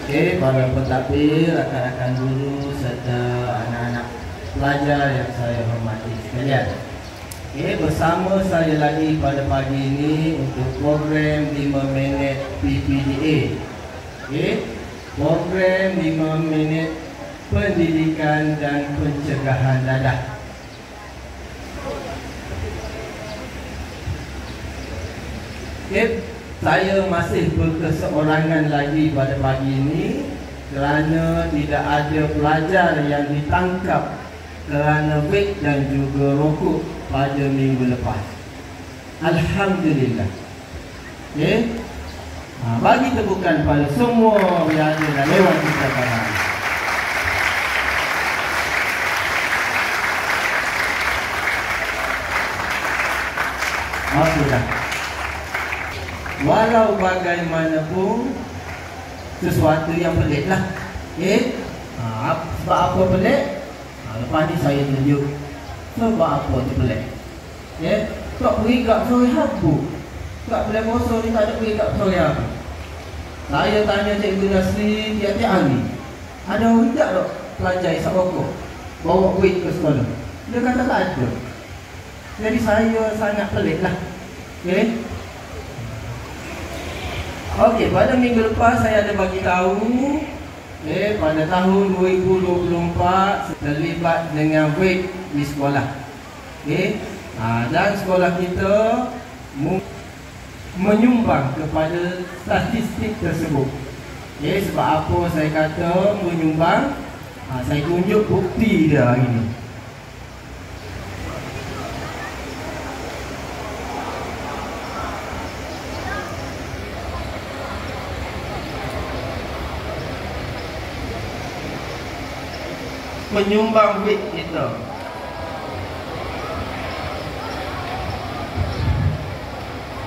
Okey, para pentadbir, rakan-rakan guru serta anak-anak pelajar yang saya hormati sekalian. Okey, bersama saya lagi pada pagi ini untuk program 5 minit PPDA. Okey, program 5 minit pendidikan dan pencegahan dadah. Okey, saya masih berkeseorangan lagi pada pagi ini kerana tidak ada pelajar yang ditangkap kerana vape dan juga rokok pada minggu lepas. Alhamdulillah. Okey, bagi tepukan pada semua yang ada dan lewat kita sekarang. Alhamdulillah. Walau bagaimanapun sesuatu yang pelik lah. Okay? Sebab apa pelik? Lepas ni saya tunjuk sebab apa tu pelik. Okay? Tak pergi kat sore habu, kat bulan puasa ni tak ada pergi kat sore habu. Saya tanya Cikgu Nasri tiap-tiap hari, ada orang tak tak pelajar isap rokok bawa duit ke sekolah? Dia kata tak ada. Jadi saya sangat pelik lah. Okay? Okey, pada minggu lepas saya ada bagi tahu pada tahun 2024 terlibat dengan vape di sekolah. Okey. Dan sekolah kita menyumbang kepada statistik tersebut. Okey, sebab apa saya kata menyumbang? Saya tunjuk bukti dia hari ini. Menyumbang vape kita.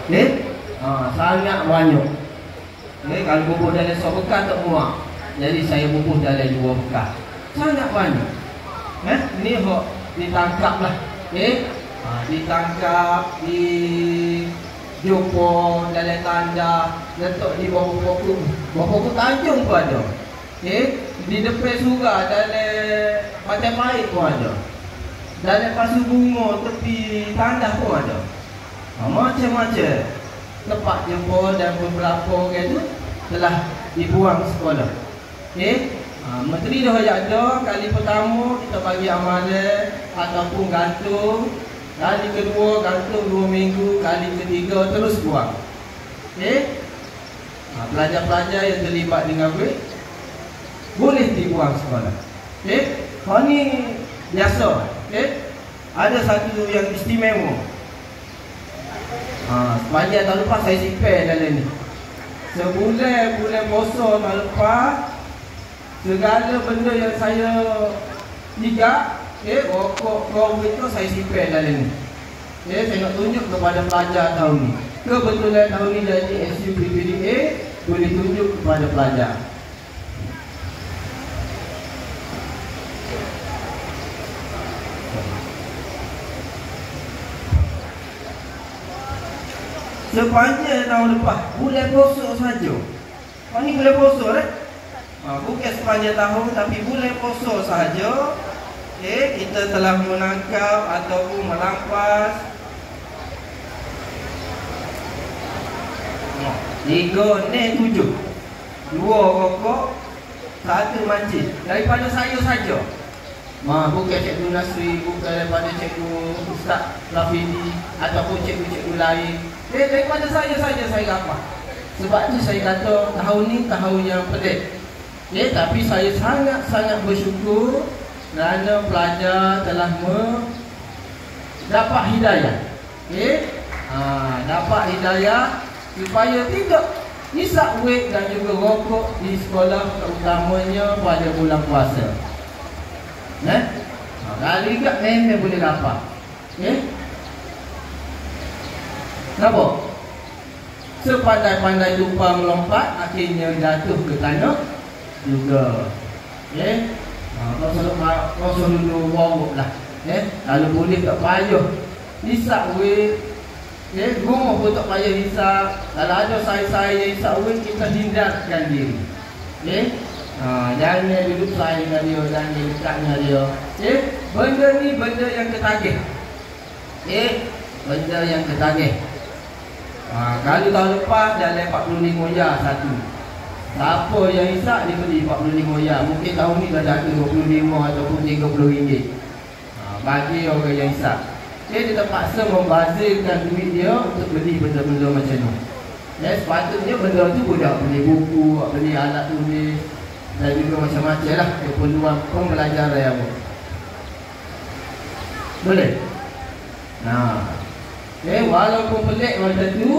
Okay? Sangat banyak. Okay? Kalau bubuh dalam sebuah bekas tak muak. Jadi saya bubuh dalam 2 bekas. Sangat banyak. Ni hok ditangkap lah. Okay? Ditangkap, di jumpa dalam tanda, letak di bawah pokok. Bawah pokok Tanjung pun ada. Okay? Di depan surau dalam pantai Maik pun ada. Dalam pasu bunga tepi tandas pun ada. Macam-macam tempat jumpa dan beberapa orang tu telah dibuang sekolah. Okey. Menteri dah ada kali pertama kita bagi amalan ataupun gantung. Kali kedua gantung 2 minggu, kali ketiga terus buang. Okey. Pelajar-pelajar yang terlibat dengan vape boleh dibuang sekolah. Okey. Hal ni biasa. Okey. Ada satu yang istimewa. Sepanjang tahun lepas saya simpan dalam ni. Bulan puasa tahun lepas, segala benda yang saya ligak, rokok, COVID tu saya simpan dalam ni. Saya nak tunjuk kepada pelajar tahun ni. Kebetulan tahun ni jadi SUPPDA, boleh tunjuk kepada pelajar. Sepanjang tahun lepas, bulan puasa saja. Ni bulan puasa kan? Bukan sepanjang tahun, tapi bulan puasa saja. Kita telah menangkap ataupun melampas 3 ni 7, 2 rokok, 1 mancing. Daripada saya saja. Bukan Cikgu Nasri, bukan daripada Cikgu Ustaz Lafidi ataupun cikgu-cikgu lain. Daripada saya saja saya dapat. Sebab tu saya kata tahun ni tahun yang pelik. Tapi saya sangat-sangat bersyukur kerana pelajar telah dapat hidayah. Dapat hidayah supaya tidak hisap vape dan juga rokok di sekolah, terutamanya pada bulan puasa. Kali kat memang boleh dapat. Kenapa? Sepandai-pandai lupa melompat, akhirnya jatuh ke tanah juga. Kau suruh dulu wawuk lah. Kalau boleh tak payah hisap vape. Rumah pun tak payah hisap. Kalau ada saya-saya yang hisap vape, kita hindarkan diri. Okey. Jangan duduk saya dengan dia, jangan dekat dengan dia. Okey. Benda ni benda yang ketagih. Okey. Benda yang ketagih. Kalau tahun lepas dah 45 ya satu. Siapa yang hisap dia beli 45 ya. Mungkin tahun ni dah ada 25 ataupun 30 ringgit. Bagi orang yang hisap. Dia terpaksa membazirkan duit dia untuk beli benda-benda macam ni. Sepatutnya benda tu boleh beli buku, beli alat tulis dan juga macam-macam lah keperluan pembelajaran yang boleh. Walaupun pelik macam tu,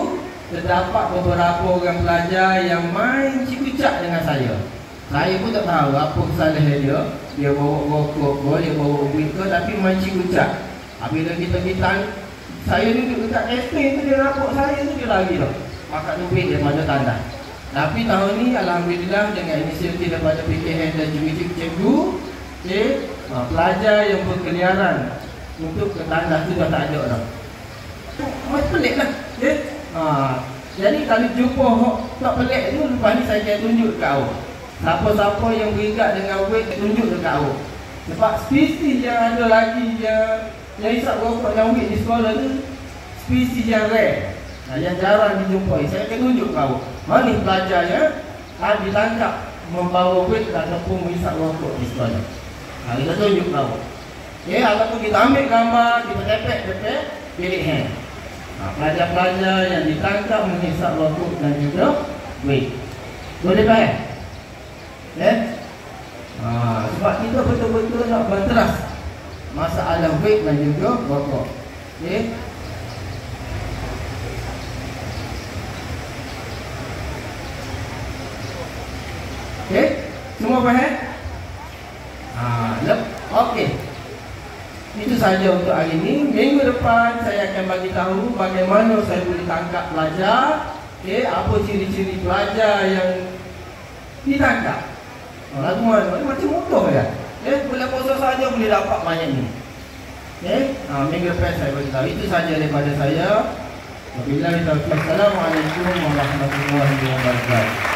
terdapat beberapa orang pelajar yang main cikucak dengan saya. Saya pun tak tahu apa kesalahan dia. Dia bawa rokok ke, dia bawa duit ke, tapi main cikucak. Apabila kita saya duduk dekat cafe tu, dia rapuk saya tu, dia lari dah makan duit daripada tandas. Tapi tahun ni alhamdulillah dengan inisiatif daripada PKN dan cikgu-cikgu, pelajar yang berkeliaran untuk ke tandas tu dah tak ada dah. Macam pelik lah. Jadi kalau jumpa tak pelik tu, lepas ni saya akan tunjuk kat awak. Siapa-siapa yang berikat dengan wet, tunjuk dekat awak. Sebab spesies yang ada lagi yang hisap rokok dan wet di sekolah tu, spesies yang rare, yang jarang dijumpai. Saya akan tunjuk kat awak. Mana pelajar yang ditangkap membawa wet ataupun menghisap rokok di sekolah. Kita tunjuk kat awak. Ataupun kita ambil gambar, kita tepek bilik hand. Pelajar-pelajar yang ditangkap menghisap rokok dan juga wet. Boleh faham? Sebab kita betul-betul nak berteras masalah wet dan juga rokok. Semua faham? Okey. Itu saja untuk hari ini. Minggu depan saya akan bagi tahu bagaimana saya boleh tangkap pelajar. Apa ciri-ciri pelajar yang ditangkap. Lagu mana? Macam mudah kan? Bulan puasa saja boleh dapat banyak ni. Minggu depan saya bagi tahu. Itu saja daripada saya. Wabillahi taufiq. Assalamualaikum warahmatullahi wabarakatuh.